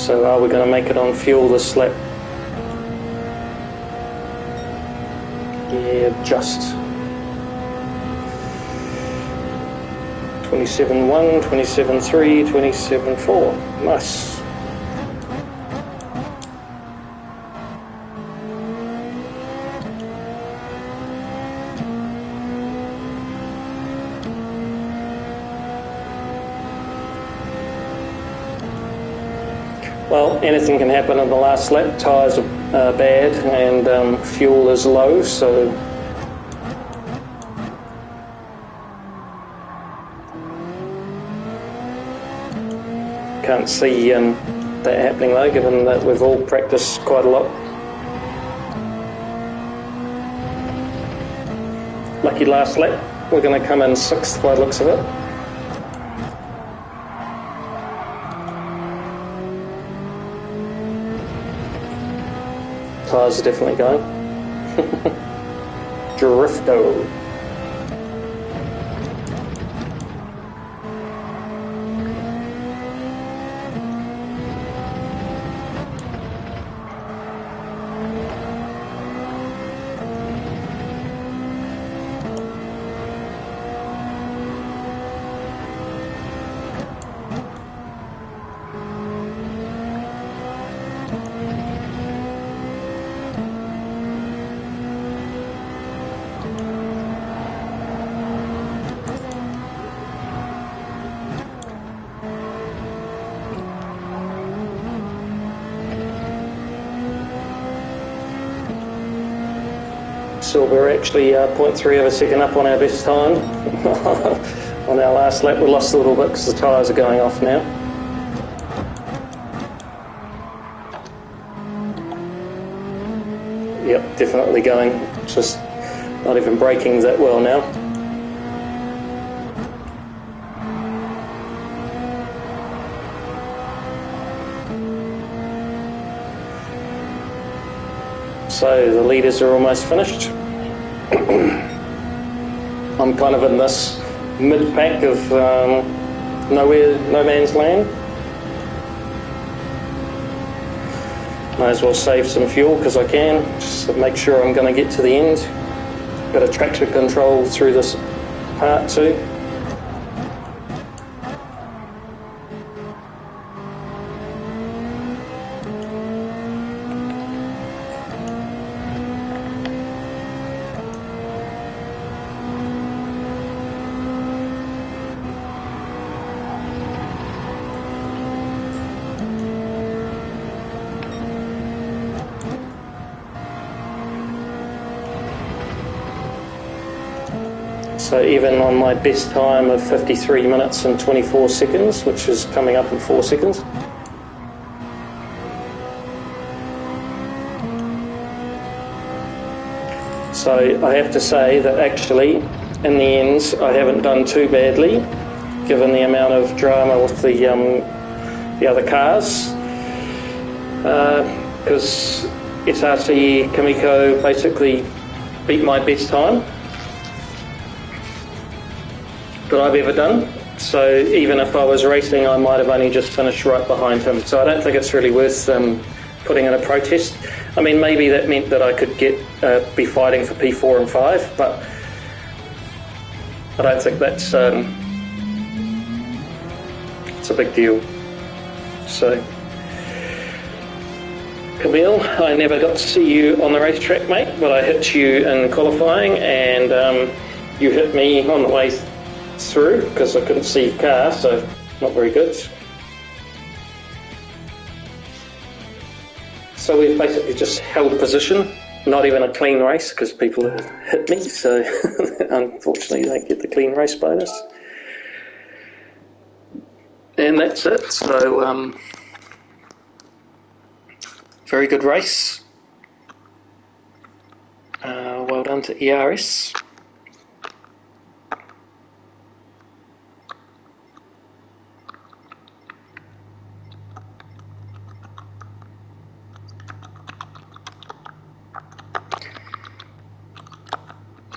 So are we going to make it on fuel this lap? Yeah, just 27.1, 27.3, 27.4. Nice. Well, anything can happen in the last lap. Tyres are bad and fuel is low, so can't see that happening though, given that we've all practiced quite a lot. Lucky last lap. We're going to come in 6th by the looks of it. Tyres are definitely going. Drifto. So we're actually 0.3 of a second up on our best time. On our last lap we lost a little bit because the tyres are going off now. Yep, definitely going. Just not even braking that well now. So the leaders are almost finished. I'm kind of in this mid-pack of no man's land. Might as well save some fuel because I can, just to make sure I'm going to get to the end. Got a traction control through this part too. So even on my best time of 53 minutes and 24 seconds, which is coming up in 4 seconds. So I have to say that actually, in the end, I haven't done too badly, given the amount of drama with the other cars. Because SRT Kimiko basically beat my best time that I've ever done. So even if I was racing, I might have only just finished right behind him. So I don't think it's really worth putting in a protest. I mean, maybe that meant that I could be fighting for P4 and 5, but I don't think that's it's a big deal. So, Camille, I never got to see you on the racetrack, mate, but I hit you in qualifying, and you hit me on the way through because I couldn't see your car, so not very good. So we've basically just held position, not even a clean race because people have hit me, so unfortunately you don't get the clean race bonus. And that's it. So very good race. Well done to ERS.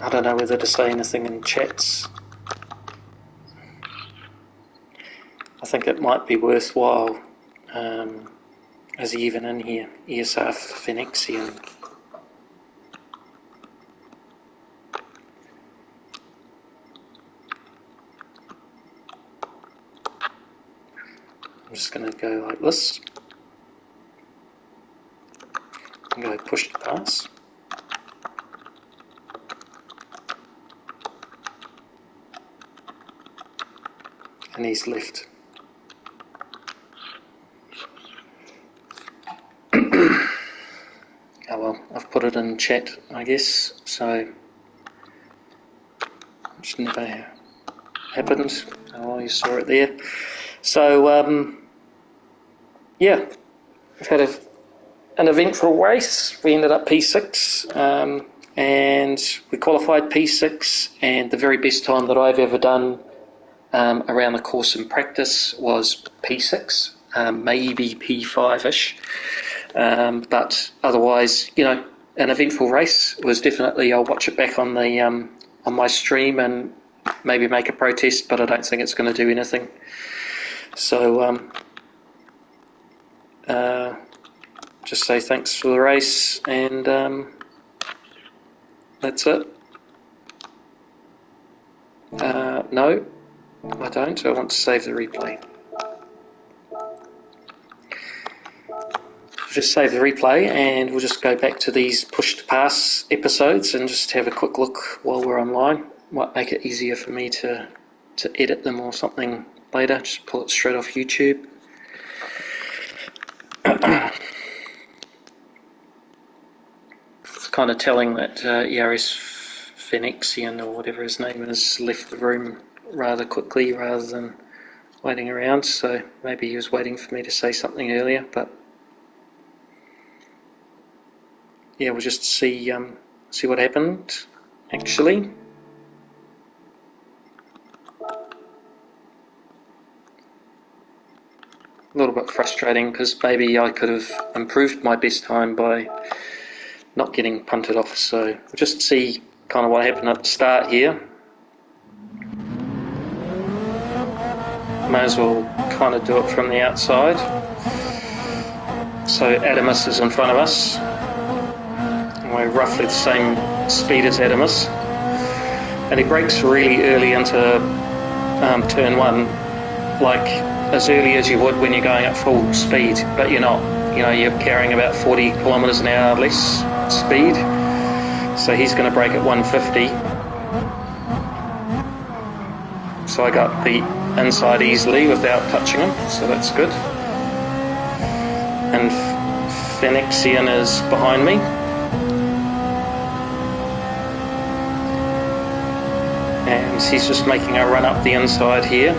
I don't know whether to say anything in chats. I think it might be worthwhile Is he even in here? ESR Phoenixian. I'm just going to go like this. I'm going to push to pass. And he's left. Oh well, I've put it in chat, I guess, so which never happened. Oh well, you saw it there. So yeah, we've had an eventful race. We ended up P6, and we qualified P6, and the very best time that I've ever done around the course in practice was P6, maybe P5-ish. But otherwise, you know, an eventful race was definitely. I'll watch it back on the on my stream and maybe make a protest, but I don't think it's going to do anything. So just say thanks for the race, and that's it. No, I don't. I want to save the replay. Just save the replay, and we'll just go back to these push to pass episodes and just have a quick look while we're online. Might make it easier for me to edit them or something later. Just pull it straight off YouTube. It's kind of telling that ERS Phoenixian, or whatever his name is, left the room rather quickly rather than waiting around, so maybe he was waiting for me to say something earlier, but yeah, we'll just see what happened, actually. A little bit frustrating, because maybe I could have improved my best time by not getting punted off, so we'll just see kind of what happened at the start here. May as well kind of do it from the outside. So Adamus is in front of us. We're roughly the same speed as Adamus, and he brakes really early into turn one, like as early as you would when you're going at full speed, but you're not. You know, you're carrying about 40 kilometres an hour less speed, so he's going to brake at 150. So I got the inside easily without touching him, so that's good. And Phoenixian is behind me. And he's just making a run up the inside here.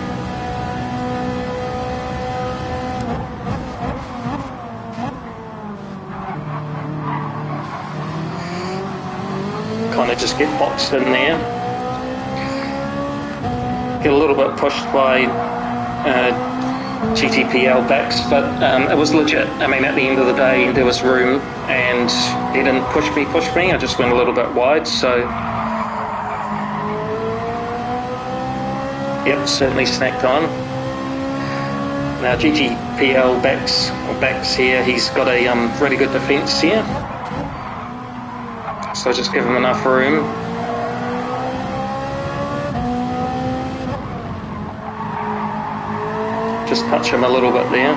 Kind of just get boxed in there. Get a little bit pushed by GTPL backs, but it was legit. I mean, at the end of the day, there was room, and he didn't push me. I just went a little bit wide, so yep, certainly snacked on. Now GTPL backs here, he's got a really good defence here, so just give him enough room. Just touch him a little bit there.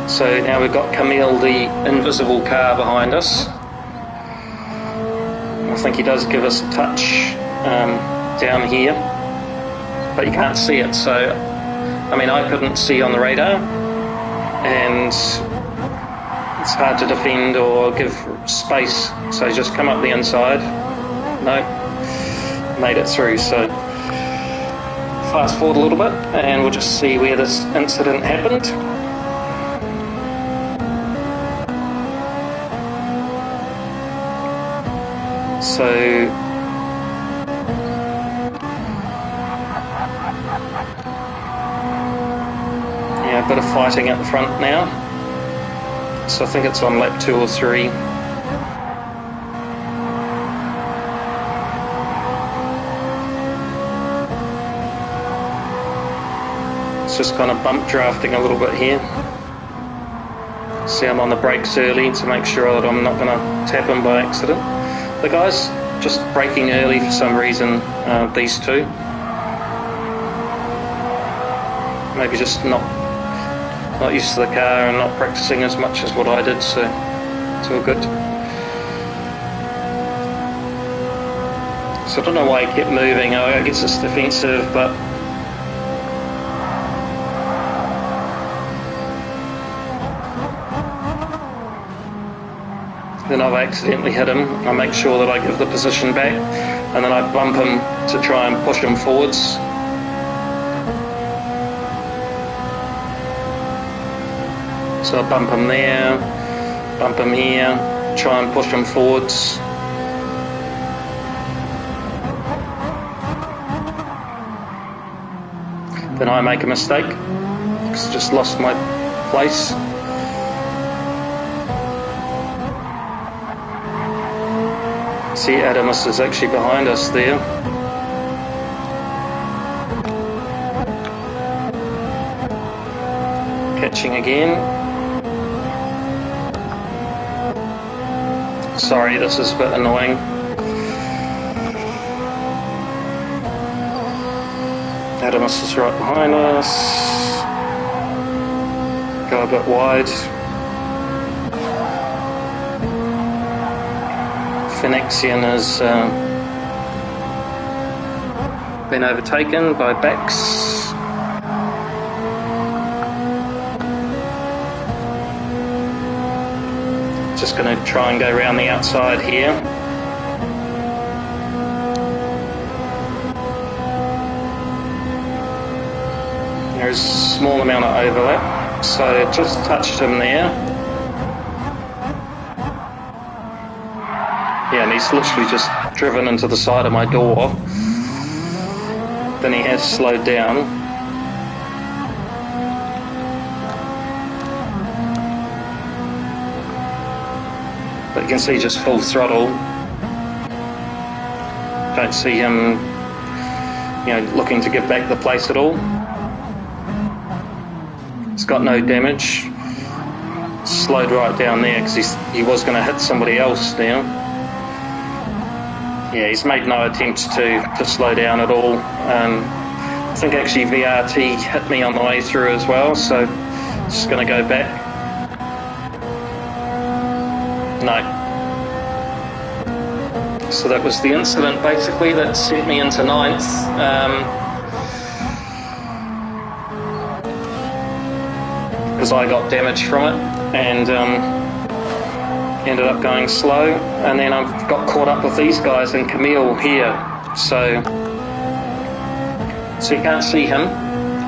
So now we've got Camille, the invisible car, behind us. I think he does give us a touch down here, but you can't see it, so I mean, I couldn't see on the radar, and it's hard to defend or give space, so just come up the inside. No, made it through. So fast forward a little bit and we'll just see where this incident happened. So yeah, a bit of fighting at the front now. So I think it's on lap 2 or 3. It's just kind of bump drafting a little bit here. See, I'm on the brakes early to make sure that I'm not going to tap him by accident. The guy's just braking early for some reason, these two. Maybe just not used to the car and not practicing as much as what I did, so it's all good. So I don't know why he kept moving. I guess it's defensive, but then I've accidentally hit him. I make sure that I give the position back, and then I bump him to try and push him forwards. So I bump him there, bump him here, try and push him forwards. Then I make a mistake, because I just lost my place. See, Adamus is actually behind us there. Catching again. Sorry, this is a bit annoying. Adamus is right behind us. Go a bit wide. Phoenician has been overtaken by Bax. Just going to try and go around the outside here. There's a small amount of overlap, so just touched him there. Yeah, and he's literally just driven into the side of my door. Then he has slowed down. But you can see just full throttle. Don't see him, looking to give back the place at all. He's got no damage. Slowed right down there because he was going to hit somebody else now. Yeah, he's made no attempts to slow down at all. I think actually VRT hit me on the way through as well, so just going to go back. No. So that was the incident basically that sent me into 9th. Because I got damage from it and ended up going slow. And then I've got caught up with these guys and Camille here. So you can't see him.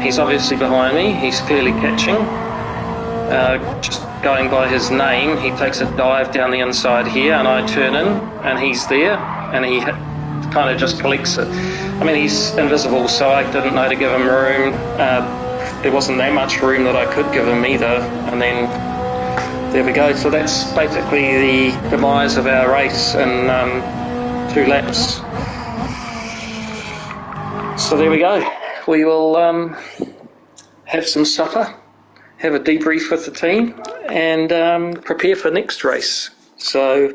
He's obviously behind me. He's clearly catching. Just going by his name, he takes a dive down the inside here and I turn in and he's there and he kind of just collects it. I mean, he's invisible, so I didn't know to give him room. There wasn't that much room that I could give him either, and then there we go. So that's basically the demise of our race in 2 laps. So there we go. We will have some supper, have a debrief with the team, and prepare for next race. So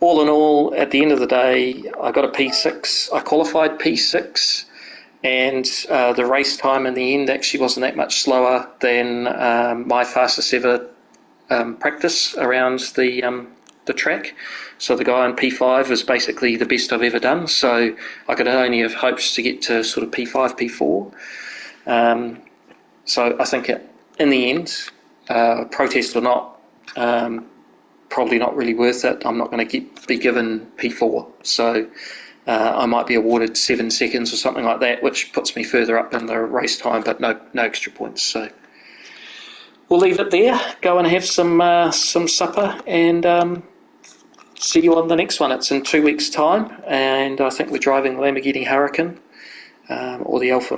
all in all, at the end of the day, I got a P6. I qualified P6, and the race time in the end actually wasn't that much slower than my fastest ever practice around the track. So the guy on P5 was basically the best I've ever done, so I could only have hopes to get to sort of P5, P4. So I think in the end, protest or not, probably not really worth it. I'm not going to be given P4, so I might be awarded 7 seconds or something like that, which puts me further up in the race time, but no extra points. So we'll leave it there. Go and have some supper, and see you on the next one. It's in 2 weeks' time, and I think we're driving the Lamborghini Huracan or the Alfa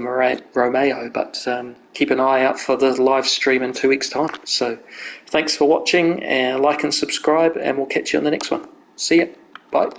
Romeo, but keep an eye out for the live stream in 2 weeks' time. So thanks for watching, and like and subscribe, and we'll catch you on the next one. See ya. Bye.